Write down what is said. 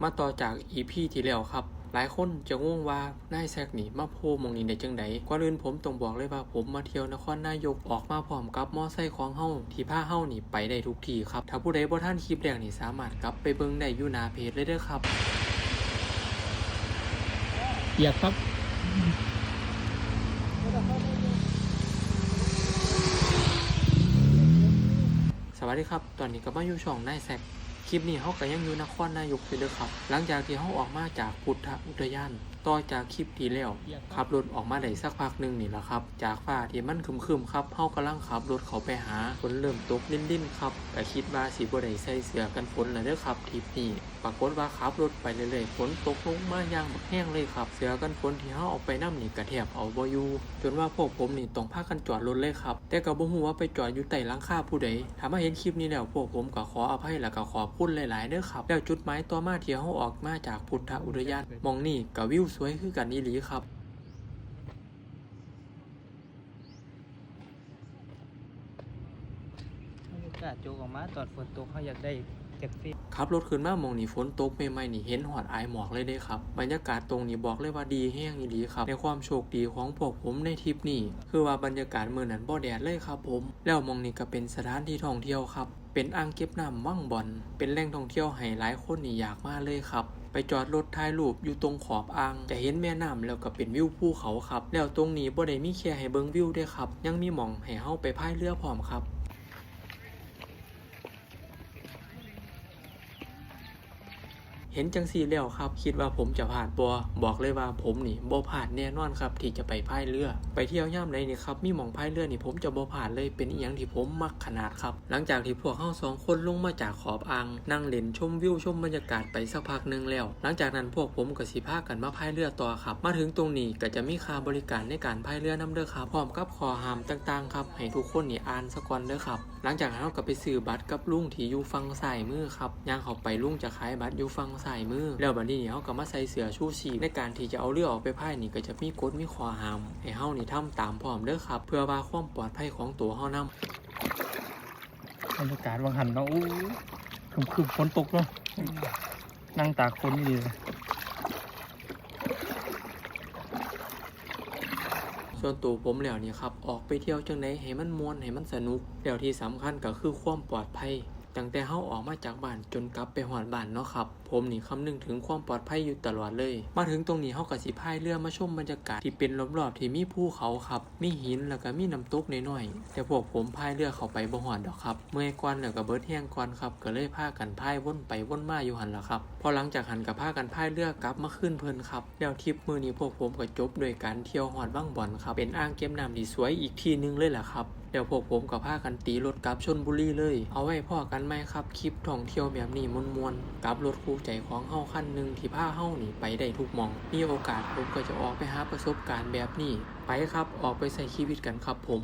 มาต่อจาก EP ที่แล้วครับหลายคนจะงงว่านายแซกนี่มาโผล่หม้องนี้ได้จังไดก่อนอื่นผมต้องบอกเลยว่าผมมาเที่ยวนครนายกออกมาพร้อมกับมอไซค์ของเฮาที่พาเฮานี่ไปได้ทุกที่ครับถ้าผู้ใดบ่ทันคลิปแรกนี่สามารถกลับไปเบิ่งได้อยู่หน้าเพจเลยเด้อครับเหยียบครับสวัสดีครับตอนนี้ก็มาอยู่ช่องนายแซกคลิปนี้เฮาก็ยังอยู่นครนายกอยู่เด้อครับหลังจากที่เฮาออกมาจากพุทธอุทยานต่อจากคลิปที่แล้วขับรถออกมาได้สักพักนึงนี่แหละครับจากฟ้าที่มันครึมๆครับเฮากำลังขับรถเข้าไปหาฝนเริ่มตกลิ่นๆครับแต่คิดว่าสิบ่ได้ใส่เสื้อกันฝนแล้วเด้อครับทริปนี้ปรากฏว่าขับรถไปเรื่อยๆฝนตกลงมาอย่างบักแห้งเลยครับเสื้อกันฝนที่เฮาเอาไปนำนี่ก็แทบเอาบ่อยู่จนว่าพวกผมนี่ต้องพากันจอดรถเลยครับแต่ก็บ่ฮู้ว่าไปจอดอยู่ใต้หลังคาผู้ใดถ้ามาเห็นคลิปนี้แล้วพวกผมก็ขออภัยและก็ขอบคุณหลายๆเด้อครับแล้วจุดหมายต่อมาที่เฮาออกมาจากพุทธอุทยานมองนี่ก็วิวสวยคือกันอีหลีครับบรรยากาศโจกออกมาตอนฝนตกเขาอยากได้จากฟิลขับรถขึ้นมามองนี่ฝนตกใหม่ๆนี่เห็นหอดอายหมอกเลยเด้ครับบรรยากาศตรงนี้บอกเลยว่าดีแห้งอีหลีครับในความโชคดีของพวกผมในทริปนี้คือว่าบรรยากาศมื้อนั้นบ่แดดเลยครับผมแล้วมองนี่ก็เป็นสถานที่ท่องเที่ยวครับเป็นอ่างเก็บน้ำวังบ่อนเป็นแหล่งท่องเที่ยวให้หลายคนนี่อยากมาเลยครับไปจอดรถถ่ายรูปอยู่ตรงขอบอ่างจะเห็นแม่น้ำแล้วก็เป็นวิวภูเขาครับแล้วตรงนี้บ่ได้มีแค่ให้เบิ่งวิวด้วยครับยังมีหม่องให้เฮาไปพายเรือพร้อมครับเห็นจังซี่แล้วครับคิดว่าผมจะผ่านบ่บอกเลยว่าผมนี่บ่ผ่านแน่นอนครับที่จะไปพายเรือไปเที่ยวยามใดนี่ครับมีหม่องพายเรือนี่ผมจะบ่ผ่านเลยเป็นอีหยังที่ผมมักขนาดครับหลังจากที่พวกเฮา2คนลงมาจากขอบอ่างนั่งเล่นชมวิวชมบรรยากาศไปสักพักนึงแล้วหลังจากนั้นพวกผมก็สิพากันมาพายเรือต่อครับมาถึงตรงนี้ก็จะมีค่าบริการในการพายเรือนำเด้อครับพร้อมกับข้อห้ามต่างๆครับให้ทุกคนนี่อ่านซะก่อนเด้อครับหลังจากนั้นเราก็ไปซื้อบัตรกับลุงที่อยู่ฝั่งซ้ายมือครับย่างเข้าไปลุงจะขายบัตรอยู่ฝั่งซ้ายมือแล้วบัดนี้เฮาก็มาใส่เสื้อชูชีพในการที่จะเอาเรือออกไปพายนี่ก็จะมีกฎมีข้อห้ามให้เฮานี่ทำตามพร้อมเด้อครับเพื่อว่าความปลอดภัยของตัวเฮานำบรรยากาศวังหันเนาะอู้คึมฝนตกเนาะนั่งตากฝนนี่เลยส่วนตัวผมแล้วนี่ครับออกไปเที่ยวจังได๋ให้มันม่วนให้มันสนุกแล้วที่สำคัญก็คือความปลอดภัยตั้งแต่เฮาออกมาจากบ้านจนกลับไปฮอดบ้านเนาะครับผมนี่คำนึงถึงความปลอดภัยอยู่ตลอดเลยมาถึงตรงนี้เฮาก็สิพายเรือมาชมบรรยากาศที่เป็นรอบๆที่มีภูเขาครับมีหินแล้วก็มีน้ำตกน้อยๆแต่พวกผมพายเรือเข้าไปบ่ฮอดดอกครับเมื่อยก่อนแล้วก็เบิดแห้งก่อนครับก็เลยพากันพายวนไปวนมาอยู่หั่นล่ะครับพอหลังจากหันก็พากันพายเรือกลับมาขึ้นเพิ่นครับแล้วทริปมื้อนี้พวกผมก็จบด้วยการเที่ยวฮอดวังบ่อนครับเป็นอ่างเก็บน้ำที่สวยอีกที่นึงเลยล่ะครับเดี๋ยวพวกผมก็พากันตีรถกลับชลบุรีเลยเอาไว้พ่อกันไหมครับคลิปท่องเที่ยวแบบนี้มวนๆกับรถคู่ใจของเฮาคันหนึ่งที่พาเฮานี่ไปได้ทุกหม่องมีโอกาสผมก็จะออกไปหาประสบการณ์แบบนี้ไปครับออกไปใช้ชีวิตกันครับผม